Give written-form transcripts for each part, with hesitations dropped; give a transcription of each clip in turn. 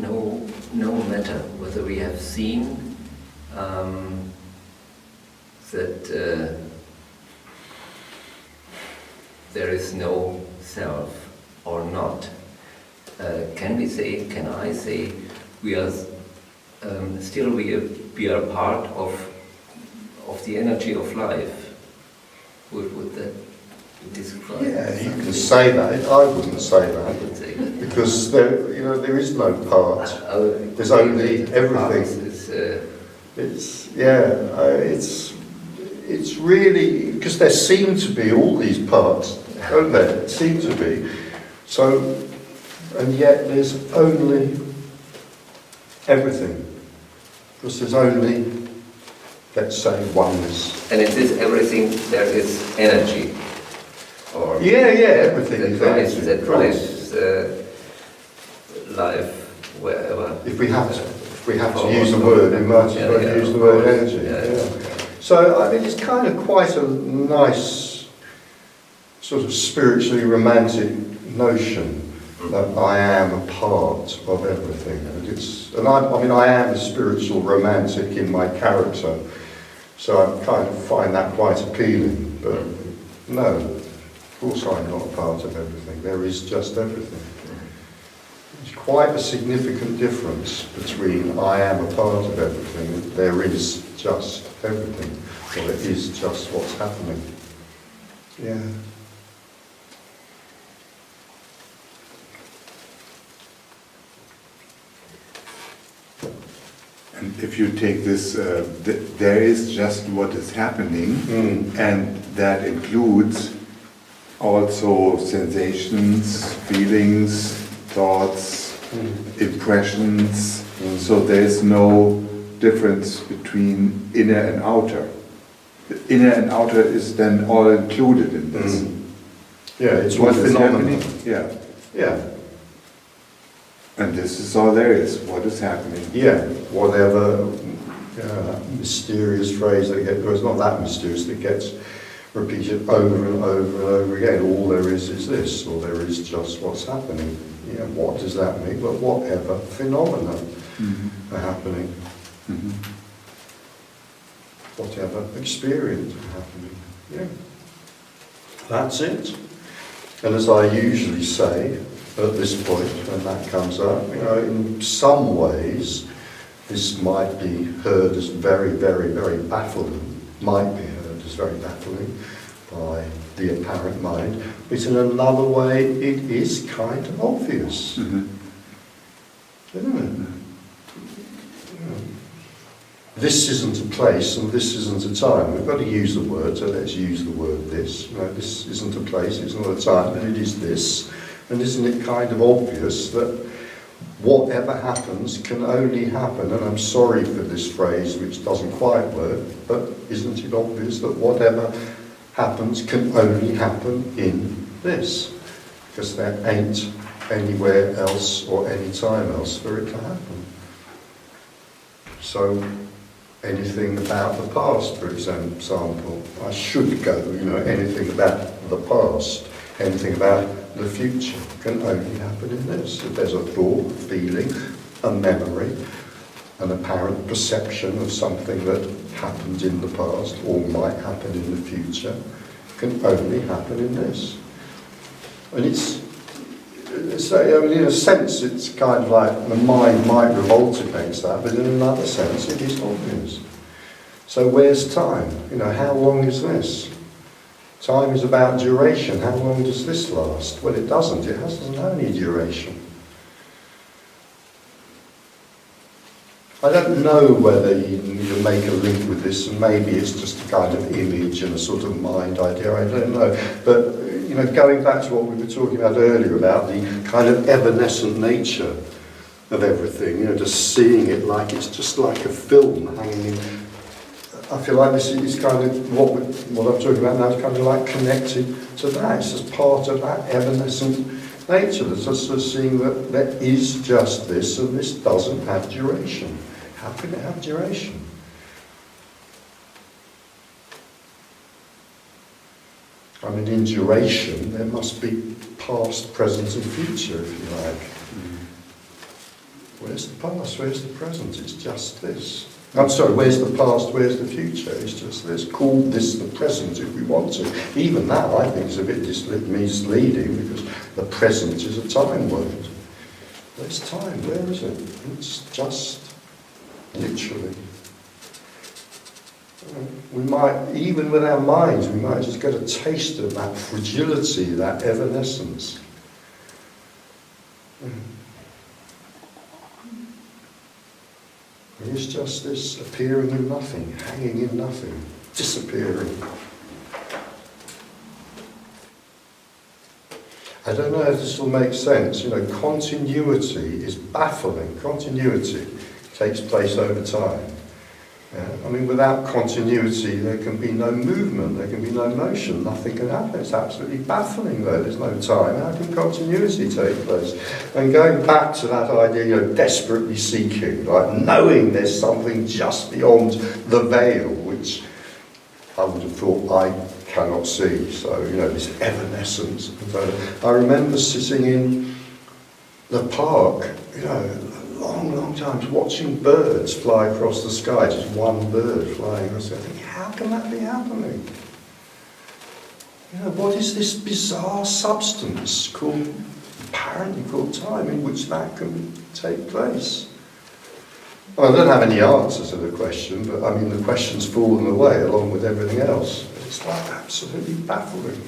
no matter whether we have seen that there is no self or not, can I say, we are still we are part of the energy of life? Would that describe? Yeah, you can say that. I wouldn't say that. I would say that. Because there is no part. There's only everything. It's really, because there seem to be all these parts, don't there? Seem to be. So, and yet there's only everything. Because there's only, let's say, oneness. And in this everything there is energy. Or everything is energy. That drives life wherever. If we have to use the word, we might as well use the word energy. So, I mean, it's kind of quite a nice, sort of spiritually romantic notion that I am a part of everything. And I am a spiritual romantic in my character, so I kind of find that quite appealing. But no, of course I'm not a part of everything. There is just everything. There's quite a significant difference between I am a part of everything and there is just everything, or it is just what's happening. Yeah. And if you take this, there is just what is happening, and that includes also sensations, feelings, thoughts, impressions. So there is no difference between inner and outer. The inner and outer is then all included in this. Yeah, it's what one is phenomenon. happening. Yeah. Yeah. And this is all there is, what is happening. Yeah, whatever mysterious phrase that gets, well, it's not that mysterious, that gets repeated over and over and over again. All there is this, or there is just what's happening. Yeah, what does that mean? But whatever phenomena are happening. Whatever experience are happening. Yeah. That's it. And as I usually say, at this point, when that comes up, in some ways, this might be heard as very, very, very baffling, might be heard as very baffling by the apparent mind, but in another way, it is kind of obvious. Isn't it? This isn't a place and this isn't a time. We've got to use the word, so let's use the word this. This isn't a place, it's not a time, but it is this. And isn't it kind of obvious that whatever happens can only happen, and I'm sorry for this phrase which doesn't quite work, but isn't it obvious that whatever happens can only happen in this? Because there ain't anywhere else or any time else for it to happen. So anything about the past, for example, I should go, anything about the past, anything about the future can only happen in this. If there's a thought, a feeling, a memory, an apparent perception of something that happened in the past or might happen in the future, can only happen in this. And in a sense, it's kind of like the mind might revolt against that, but in another sense, it is obvious. So where's time? How long is this? Time is about duration. How long does this last? Well, it doesn't. It doesn't have any duration. I don't know whether you make a link with this, and maybe it's just a kind of image and a sort of mind idea. I don't know. But, going back to what we were talking about earlier about the kind of evanescent nature of everything, just seeing it like it's just like a film hanging in. I feel like this is kind of what I'm talking about now is kind of like connected to that. It's just part of that evanescent nature. That's just seeing that there is just this and this doesn't have duration. How can it have duration? I mean, in duration, there must be past, present and future, if you like. where's the past, where's the present? It's just this. I'm sorry, where's the past, where's the future? It's just this. Call this the present if we want to. Even that, I think, is a bit misleading, because the present is a time word. Where's time? Where is it? It's just literally. We might, even with our minds, we might just get a taste of that fragility, that evanescence. It's just this appearing in nothing, hanging in nothing, disappearing. I don't know if this will make sense. You know, continuity is baffling. Continuity takes place over time. Yeah? I mean, without continuity, there can be no movement, there can be no motion, nothing can happen. It's absolutely baffling, though. There's no time. How can continuity take place? And going back to that idea, you know, desperately seeking, like knowing there's something just beyond the veil, which I would have thought I cannot see. So, you know, this evanescence. I remember sitting in the park, you know, long times, watching birds fly across the sky, just one bird flying across the sky. I think, how can that be happening? You know, what is this bizarre substance apparently called time, in which that can take place? Well, I don't have any answers to the question, but I mean, the question's fallen away along with everything else. But it's like absolutely baffling.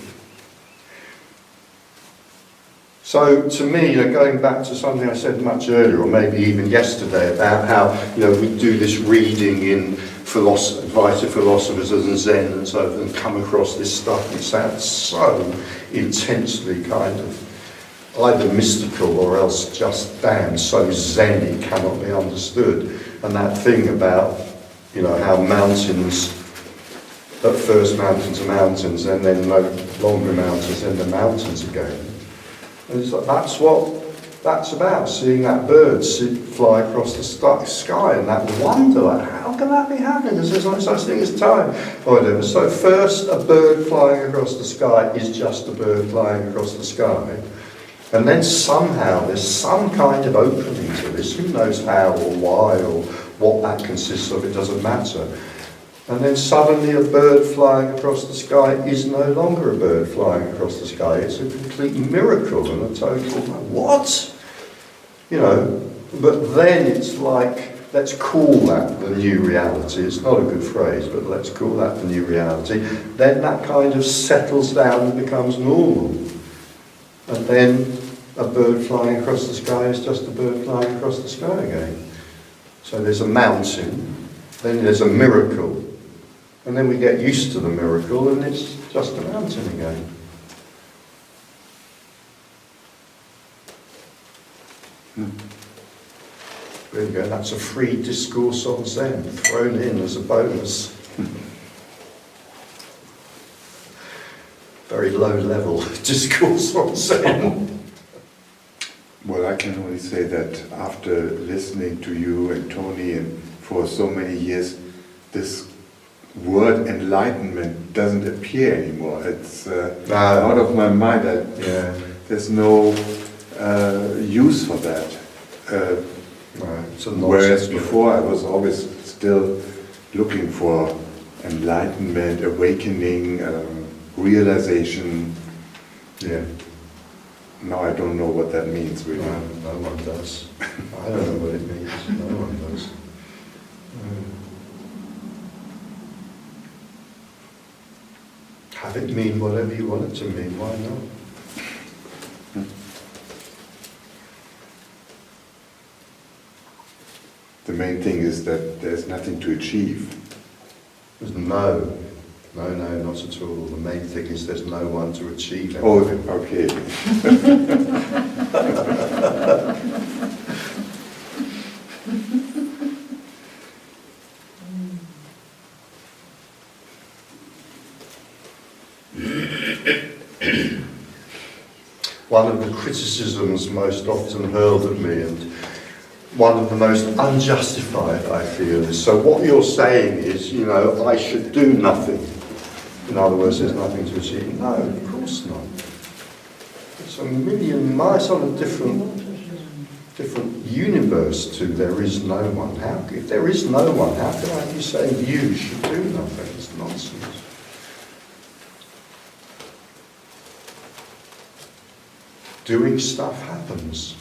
So to me, you know, going back to something I said much earlier, or maybe even yesterday, about how, you know, we do this reading in advice to philosophers and Zen and so forth, and come across this stuff which sounds so intensely kind of either mystical or else just damn so Zen it cannot be understood. And that thing about, you know, how mountains, at first mountains are mountains, and then no longer mountains, then the mountains again. And it's like, that's what that's about, seeing that bird fly across the sky, and that wonder, like, how can that be happening? Because there's no such thing as time, or whatever. So first, a bird flying across the sky is just a bird flying across the sky. And then somehow there's some kind of opening to this, who knows how or why or what that consists of, it doesn't matter. And then suddenly a bird flying across the sky is no longer a bird flying across the sky. It's a complete miracle and a total, what? You know, but then it's like, let's call that the new reality. It's not a good phrase, but let's call that the new reality. Then that kind of settles down and becomes normal. And then a bird flying across the sky is just a bird flying across the sky again. So there's a mountain, then there's a miracle, and then we get used to the miracle and it's just a mountain again. There you go, that's a free discourse on Zen, thrown in as a bonus. Very low level discourse on Zen. Well, I can only say that after listening to you and Tony and for so many years, this word enlightenment doesn't appear anymore. It's out of my mind. There's no use for that. Whereas before I was always still looking for enlightenment, awakening, realization. Yeah. Now I don't know what that means really. No one does. I don't know what it means. No one does. Have it mean whatever you want it to mean, why not? The main thing is that there's nothing to achieve. There's no, not at all. The main thing is there's no one to achieve anything. Oh, okay. One of the criticisms most often hurled at me, and one of the most unjustified, I feel, is, so what you're saying is, you know, I should do nothing. In other words, there's nothing to achieve. No, of course not. It's a million miles on a different different universe to there is no one. If there is no one, how can I be saying you should do nothing? It's nonsense. Doing stuff happens.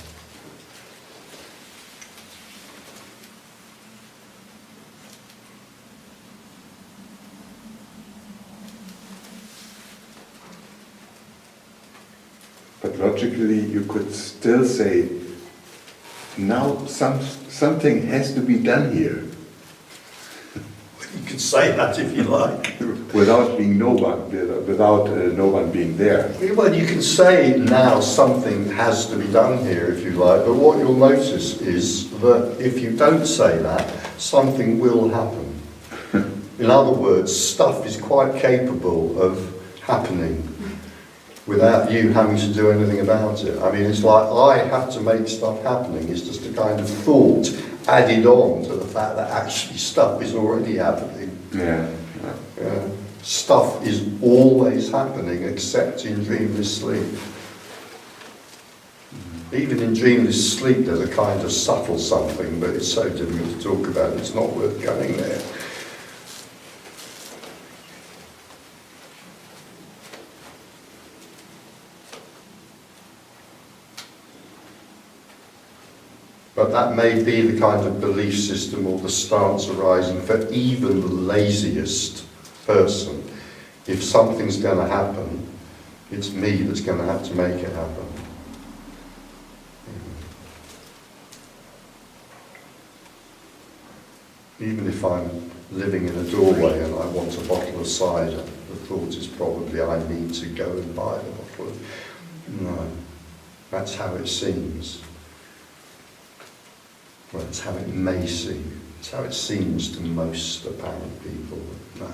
But logically, you could still say, now something has to be done here. You could say that if you like. Without being no one, without no one being there. Well, you can say now something has to be done here if you like, but what you'll notice is that if you don't say that, something will happen. In other words, stuff is quite capable of happening without you having to do anything about it. I mean, it's like I have to make stuff happening. It's just a kind of thought added on to the fact that actually stuff is already happening. Yeah. Stuff is always happening except in dreamless sleep. Even in dreamless sleep there's a kind of subtle something, but it's so difficult to talk about, it's not worth going there. But that may be the kind of belief system or the stance arising for even the laziest person. If something's going to happen, it's me that's going to have to make it happen. Even if I'm living in a doorway and I want a bottle of cider, the thought is probably I need to go and buy the bottle of... No, that's how it seems. Well, it's how it may seem. It's how it seems to most apparent people. No.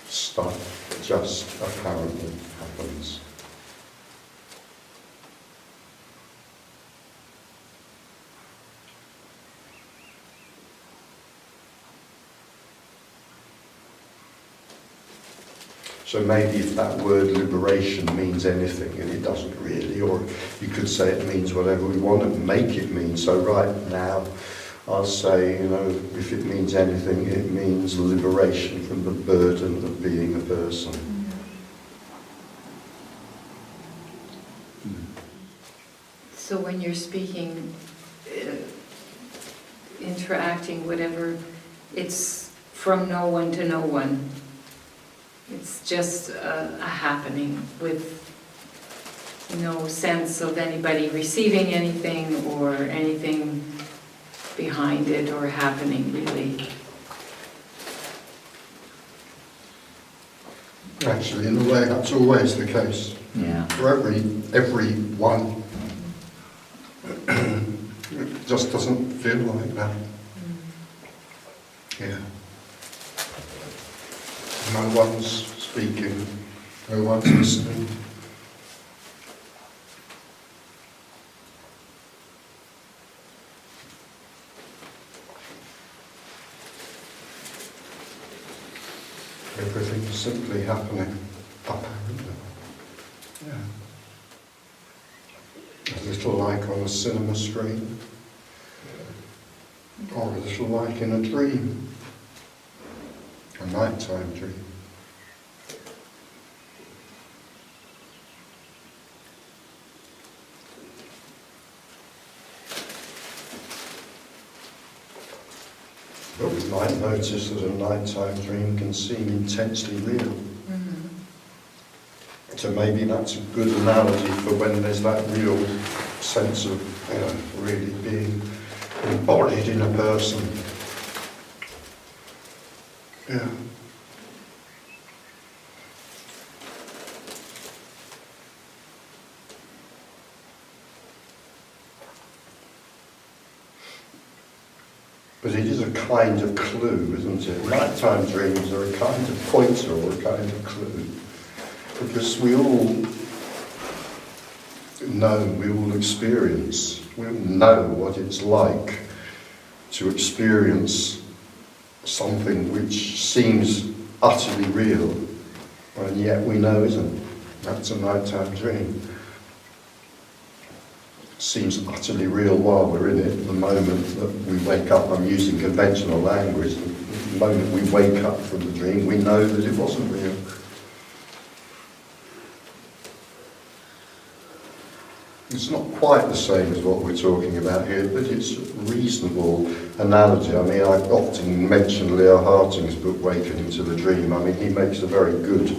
Stuff just apparently happens. So maybe if that word liberation means anything, and it doesn't really, or you could say it means whatever we want to make it mean. So right now, I'll say, if it means anything, it means liberation from the burden of being a person. So when you're speaking, interacting, whatever, it's from no one to no one. It's just a happening with no sense of anybody receiving anything or anything behind it or happening, really. Actually, in a way, that's always the case. Yeah. For everyone, it just doesn't feel like that. Yeah. No one's speaking, no one's listening. Everything's simply happening, apparently. Yeah. A little like on a cinema screen, or a little like in a dream. A nighttime dream. But we might notice that a nighttime dream can seem intensely real. Mm-hmm. So maybe that's a good analogy for when there's that real sense of, really being embodied in a person. Yeah. But it is a kind of clue, isn't it? Nighttime dreams are a kind of pointer or a kind of clue. Because we all know, we all experience, we all know what it's like to experience something which seems utterly real and yet we know isn't. That's a nighttime dream. Seems utterly real while we're in it. The moment that we wake up, I'm using conventional language, the moment we wake up from the dream, we know that it wasn't real. It's not quite the same as what we're talking about here, but it's a reasonable analogy. I mean, I often mention Leo Harting's book, Wakening to the Dream. I mean, he makes a very good,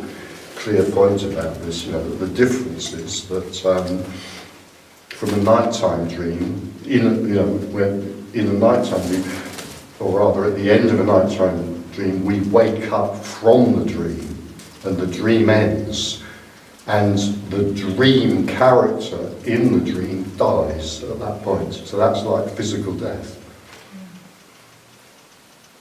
clear point about this. You know, the difference is that from a nighttime dream, in a nighttime dream, or rather at the end of a nighttime dream, we wake up from the dream, and the dream ends. And the dream character in the dream dies at that point. So that's like physical death.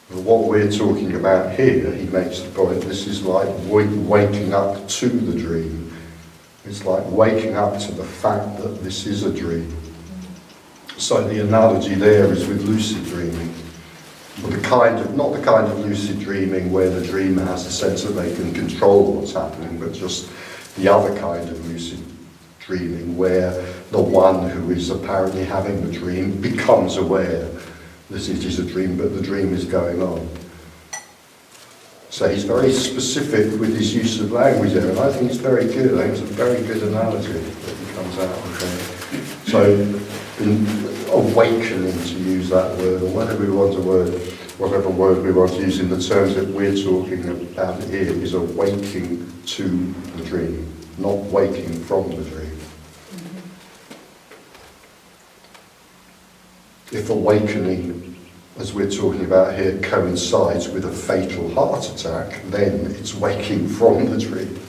But what we're talking about here, he makes the point, this is like waking up to the dream. It's like waking up to the fact that this is a dream. So the analogy there is with lucid dreaming. But not the kind of lucid dreaming where the dreamer has a sense that they can control what's happening, but just the other kind of lucid dreaming where the one who is apparently having the dream becomes aware that it is a dream, but the dream is going on. So he's very specific with his use of language there, and I think it's very good. I think it's a very good analogy that he comes out with there. So, in awakening, to use that word, or whatever word we want to use in the terms that we're talking about here, is awaking to the dream, not waking from the dream. If awakening, as we're talking about here, coincides with a fatal heart attack, then it's waking from the dream.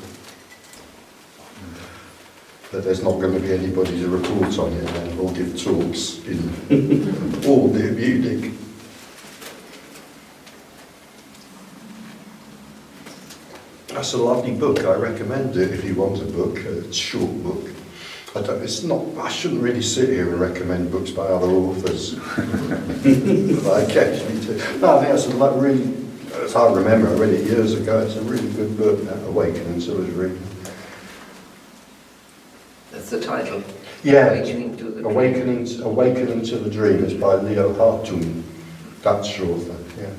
But there's not going to be anybody to report on it then, or give talks in all near Munich. That's a lovely book. I recommend it if you want a book, a short book. I shouldn't really sit here and recommend books by other authors. But I occasionally do. No, I think that's a really, as I remember, I read it years ago. It's a really good book, Awakening to the Dream. That's the title. Yeah, Awakening to the Dream. Awakening to the Dream. It's by Leo Hartung, Dutch author. Yeah.